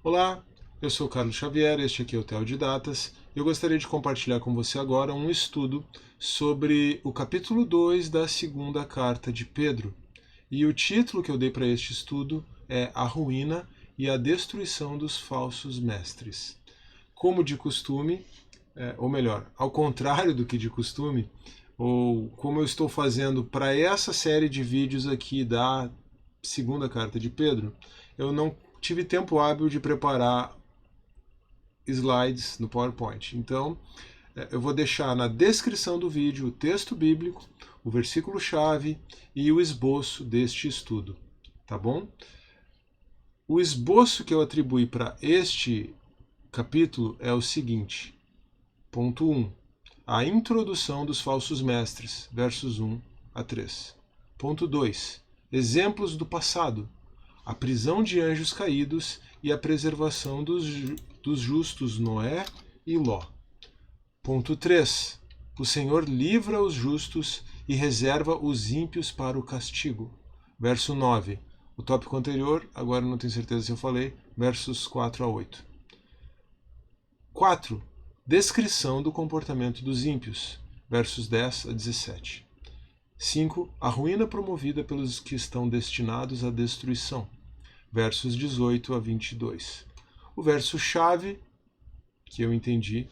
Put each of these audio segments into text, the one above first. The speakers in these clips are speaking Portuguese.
Olá, eu sou o Carlos Xavier, este aqui é o Theo de Datas. Eu gostaria de compartilhar com você agora um estudo sobre o capítulo 2 da segunda carta de Pedro. E o título que eu dei para este estudo é A Ruína e a Destruição dos Falsos Mestres. Como de costume, ou melhor, ao contrário do que de costume, ou como eu estou fazendo para essa série de vídeos aqui da segunda carta de Pedro, eu não tive tempo hábil de preparar slides no PowerPoint. Então, eu vou deixar na descrição do vídeo o texto bíblico, o versículo-chave e o esboço deste estudo, tá bom? O esboço que eu atribuí para este capítulo é o seguinte. Ponto 1. A introdução dos falsos mestres, versos 1 a 3. Ponto 2. Exemplos do passado. A prisão de anjos caídos e a preservação dos justos Noé e Ló. Ponto 3. O Senhor livra os justos e reserva os ímpios para o castigo. Verso 9. O tópico anterior, agora não tenho certeza se eu falei, versos 4 a 8. 4. Descrição do comportamento dos ímpios, versos 10 a 17. 5. A ruína promovida pelos que estão destinados à destruição, versos 18 a 22. O verso-chave, que eu entendi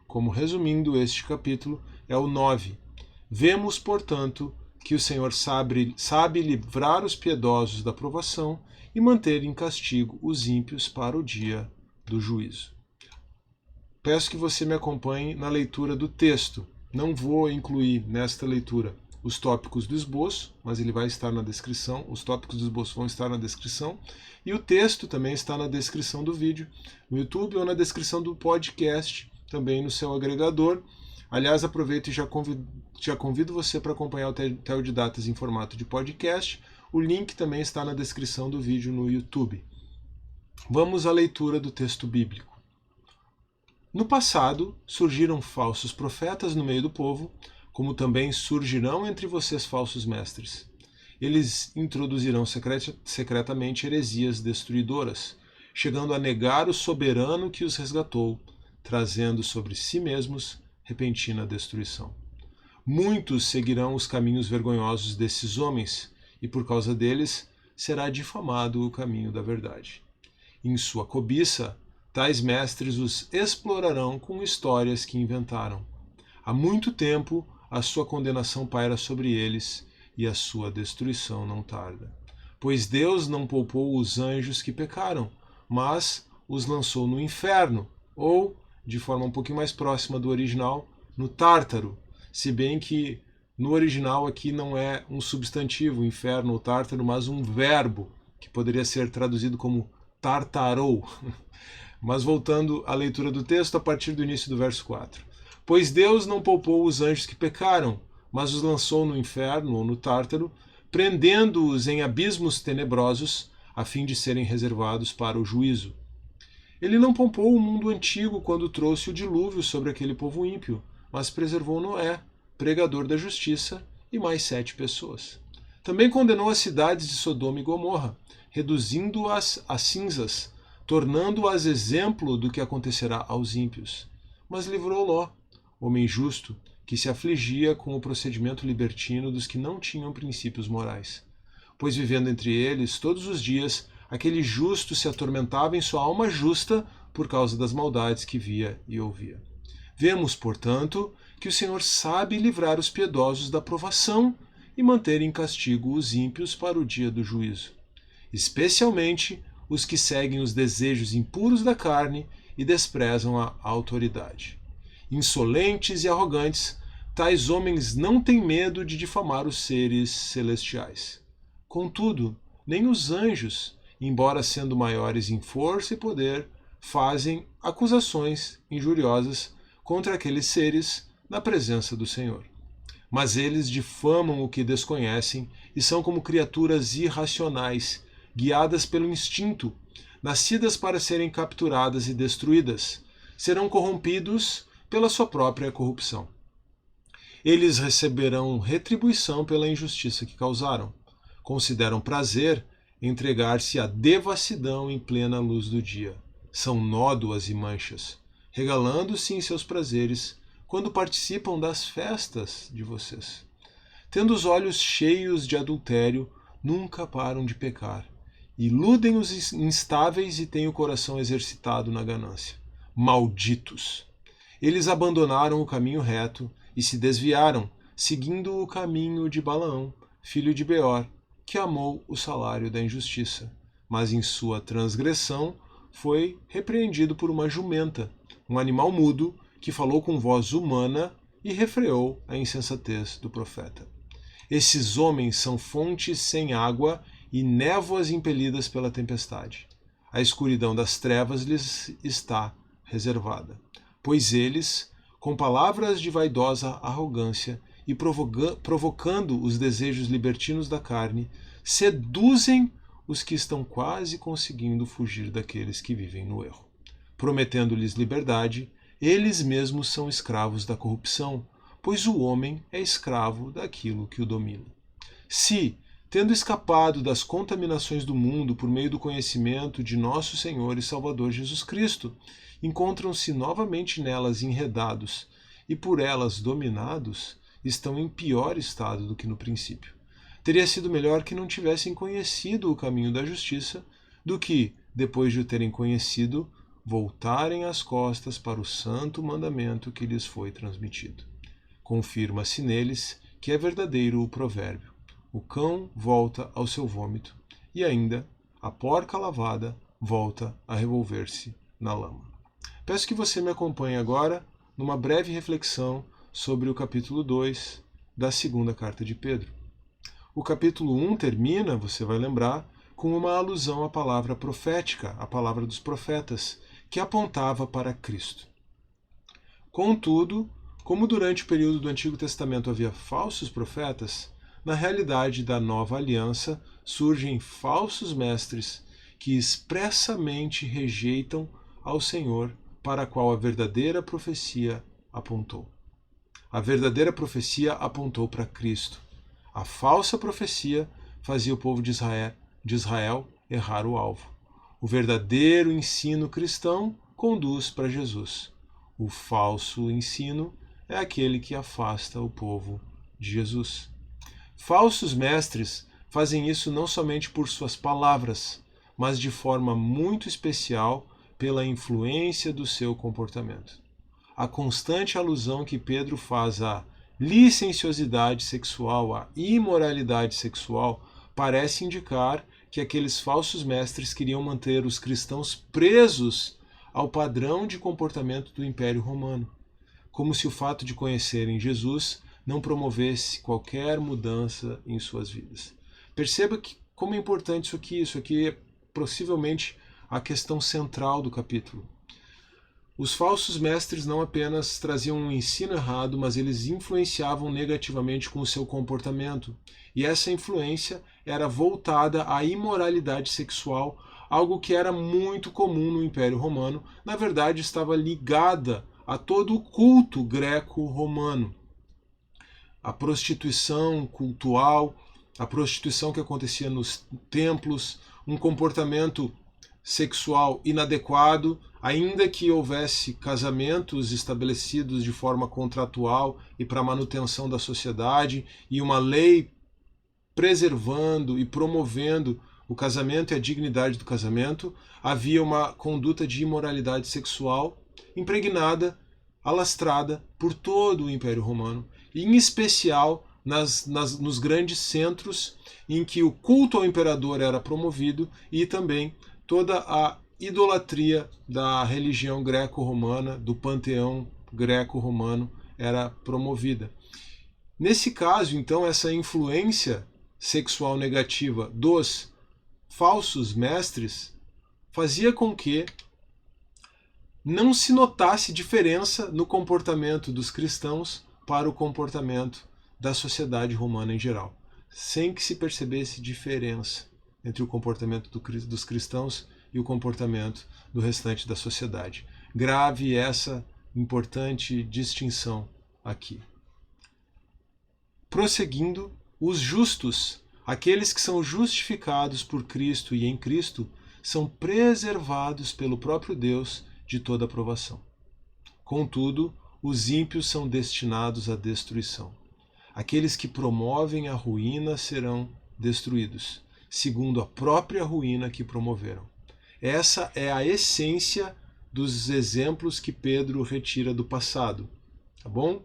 como resumindo este capítulo, é o 9. Vemos, portanto, que o Senhor sabe livrar os piedosos da provação e manter em castigo os ímpios para o dia do juízo. Peço que você me acompanhe na leitura do texto. Não vou incluir nesta leitura os tópicos do esboço, mas ele vai estar na descrição, os tópicos do esboço vão estar na descrição, e o texto também está na descrição do vídeo, no YouTube ou na descrição do podcast, também no seu agregador. Aliás, aproveito e já convido você para acompanhar o Theo de Datas em formato de podcast. O link também está na descrição do vídeo no YouTube. Vamos à leitura do texto bíblico. No passado, surgiram falsos profetas no meio do povo, como também surgirão entre vocês falsos mestres. Eles introduzirão secretamente heresias destruidoras, chegando a negar o soberano que os resgatou, trazendo sobre si mesmos repentina destruição. Muitos seguirão os caminhos vergonhosos desses homens, e por causa deles será difamado o caminho da verdade. Em sua cobiça, tais mestres os explorarão com histórias que inventaram. Há muito tempo, a sua condenação paira sobre eles e a sua destruição não tarda. Pois Deus não poupou os anjos que pecaram, mas os lançou no inferno, ou, de forma um pouquinho mais próxima do original, no Tártaro, se bem que no original aqui não é um substantivo, inferno ou tártaro, mas um verbo, que poderia ser traduzido como tartarou. Mas voltando à leitura do texto, a partir do início do verso 4. Pois Deus não poupou os anjos que pecaram, mas os lançou no inferno ou no Tártaro, prendendo-os em abismos tenebrosos, a fim de serem reservados para o juízo. Ele não poupou o mundo antigo quando trouxe o dilúvio sobre aquele povo ímpio, mas preservou Noé, pregador da justiça, e mais 7 pessoas. Também condenou as cidades de Sodoma e Gomorra, reduzindo-as a cinzas, tornando-as exemplo do que acontecerá aos ímpios. Mas livrou Ló, homem justo, que se afligia com o procedimento libertino dos que não tinham princípios morais. Pois vivendo entre eles todos os dias, aquele justo se atormentava em sua alma justa por causa das maldades que via e ouvia. Vemos, portanto, que o Senhor sabe livrar os piedosos da provação e manter em castigo os ímpios para o dia do juízo, especialmente os que seguem os desejos impuros da carne e desprezam a autoridade. Insolentes e arrogantes, tais homens não têm medo de difamar os seres celestiais. Contudo, nem os anjos, embora sendo maiores em força e poder, fazem acusações injuriosas contra aqueles seres na presença do Senhor. Mas eles difamam o que desconhecem e são como criaturas irracionais, guiadas pelo instinto, nascidas para serem capturadas e destruídas. Serão corrompidos pela sua própria corrupção. Eles receberão retribuição pela injustiça que causaram. Consideram prazer entregar-se à devassidão em plena luz do dia. São nódoas e manchas, regalando-se em seus prazeres quando participam das festas de vocês. Tendo os olhos cheios de adultério, nunca param de pecar. Iludem os instáveis e têm o coração exercitado na ganância. Malditos! Eles abandonaram o caminho reto e se desviaram, seguindo o caminho de Balaão, filho de Beor, que amou o salário da injustiça, mas em sua transgressão foi repreendido por uma jumenta, um animal mudo que falou com voz humana e refreou a insensatez do profeta. Esses homens são fontes sem água e névoas impelidas pela tempestade. A escuridão das trevas lhes está reservada, pois eles, com palavras de vaidosa arrogância e provocando os desejos libertinos da carne, seduzem os que estão quase conseguindo fugir daqueles que vivem no erro. Prometendo-lhes liberdade, eles mesmos são escravos da corrupção, pois o homem é escravo daquilo que o domina. Se, tendo escapado das contaminações do mundo por meio do conhecimento de nosso Senhor e Salvador Jesus Cristo, encontram-se novamente nelas enredados e por elas dominados, estão em pior estado do que no princípio. Teria sido melhor que não tivessem conhecido o caminho da justiça, do que, depois de o terem conhecido, voltarem as costas para o santo mandamento que lhes foi transmitido. Confirma-se neles que é verdadeiro o provérbio: o cão volta ao seu vômito, e ainda a porca lavada volta a revolver-se na lama. Peço que você me acompanhe agora numa breve reflexão sobre o capítulo 2 da segunda carta de Pedro. O capítulo 1 termina, você vai lembrar, com uma alusão à palavra profética, a palavra dos profetas, que apontava para Cristo. Contudo, como durante o período do Antigo Testamento havia falsos profetas, na realidade da nova aliança surgem falsos mestres que expressamente rejeitam ao Senhor para a qual a verdadeira profecia apontou. A verdadeira profecia apontou para Cristo. A falsa profecia fazia o povo de Israel errar o alvo. O verdadeiro ensino cristão conduz para Jesus. O falso ensino é aquele que afasta o povo de Jesus. Falsos mestres fazem isso não somente por suas palavras, mas de forma muito especial pela influência do seu comportamento. A constante alusão que Pedro faz à licenciosidade sexual, à imoralidade sexual, parece indicar que aqueles falsos mestres queriam manter os cristãos presos ao padrão de comportamento do Império Romano, como se o fato de conhecerem Jesus não promovesse qualquer mudança em suas vidas. Perceba como é importante isso aqui. Isso aqui é possivelmente a questão central do capítulo. Os falsos mestres não apenas traziam um ensino errado, mas eles influenciavam negativamente com o seu comportamento. E essa influência era voltada à imoralidade sexual, algo que era muito comum no Império Romano. Na verdade, estava ligada a todo o culto greco-romano. A prostituição cultual, a prostituição que acontecia nos templos, um comportamento sexual inadequado, ainda que houvesse casamentos estabelecidos de forma contratual e para manutenção da sociedade, e uma lei preservando e promovendo o casamento e a dignidade do casamento, havia uma conduta de imoralidade sexual impregnada, alastrada por todo o Império Romano, e em especial nos grandes centros em que o culto ao imperador era promovido e também toda a idolatria da religião greco-romana, do panteão greco-romano, era promovida. Nesse caso, então, essa influência sexual negativa dos falsos mestres fazia com que não se notasse diferença no comportamento dos cristãos para o comportamento da sociedade romana em geral, sem que se percebesse diferença entre o comportamento dos cristãos e o comportamento do restante da sociedade. Grave essa importante distinção aqui. Prosseguindo, os justos Aqueles que são justificados por Cristo e em Cristo são preservados pelo próprio Deus de toda aprovação. Contudo, os ímpios são destinados à destruição. Aqueles que promovem a ruína serão destruídos, segundo a própria ruína que promoveram. Essa é a essência dos exemplos que Pedro retira do passado. Tá bom?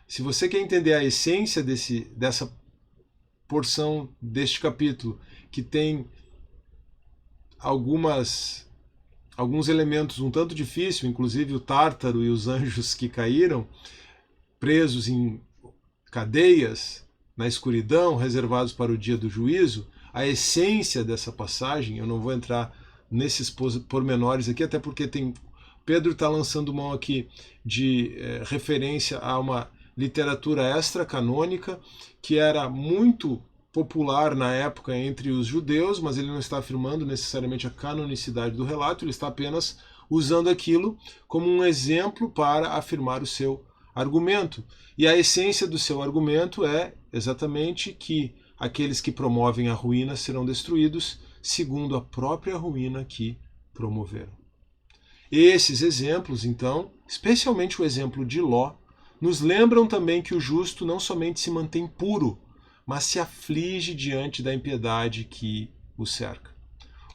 Se você quer entender a essência dessa porção deste capítulo, que tem alguns elementos um tanto difíceis, inclusive o Tártaro e os anjos que caíram, presos em cadeias, na escuridão, reservados para o dia do juízo, a essência dessa passagem, eu não vou entrar nesses pormenores aqui, até porque Pedro está lançando mão aqui de referência a uma literatura extra-canônica que era muito popular na época entre os judeus, mas ele não está afirmando necessariamente a canonicidade do relato, ele está apenas usando aquilo como um exemplo para afirmar o seu argumento. E a essência do seu argumento é exatamente que aqueles que promovem a ruína serão destruídos segundo a própria ruína que promoveram. Esses exemplos, então, especialmente o exemplo de Ló, nos lembram também que o justo não somente se mantém puro, mas se aflige diante da impiedade que o cerca.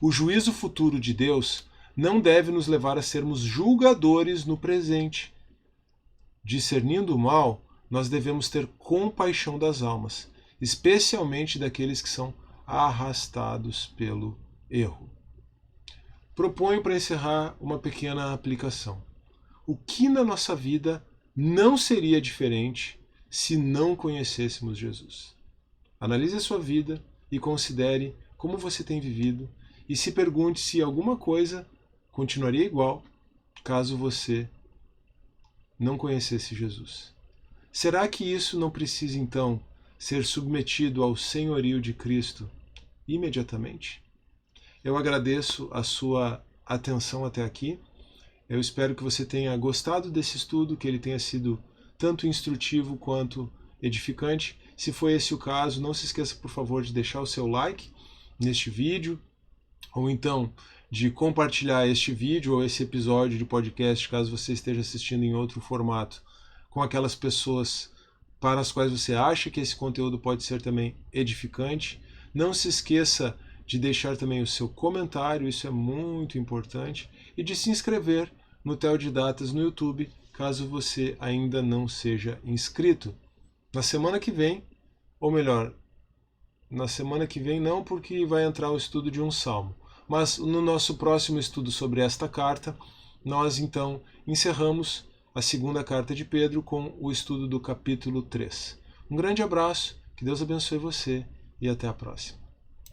O juízo futuro de Deus não deve nos levar a sermos julgadores no presente. Discernindo o mal, nós devemos ter compaixão das almas, especialmente daqueles que são arrastados pelo erro. Proponho para encerrar uma pequena aplicação. O que na nossa vida não seria diferente se não conhecêssemos Jesus? Analise a sua vida e considere como você tem vivido e se pergunte se alguma coisa continuaria igual caso você não conhecesse Jesus. Será que isso não precisa então ser submetido ao senhorio de Cristo imediatamente? Eu agradeço a sua atenção até aqui. Eu espero que você tenha gostado desse estudo, que ele tenha sido tanto instrutivo quanto edificante. Se foi esse o caso, não se esqueça, por favor, de deixar o seu like neste vídeo, ou então de compartilhar este vídeo ou esse episódio de podcast, caso você esteja assistindo em outro formato, com aquelas pessoas para as quais você acha que esse conteúdo pode ser também edificante. Não se esqueça de deixar também o seu comentário, isso é muito importante, e de se inscrever no Teodidatas no YouTube, caso você ainda não seja inscrito. Na semana que vem, ou melhor, na semana que vem não, porque vai entrar o estudo de um salmo, mas no nosso próximo estudo sobre esta carta, nós então encerramos a segunda carta de Pedro com o estudo do capítulo 3. Um grande abraço, que Deus abençoe você e até a próxima.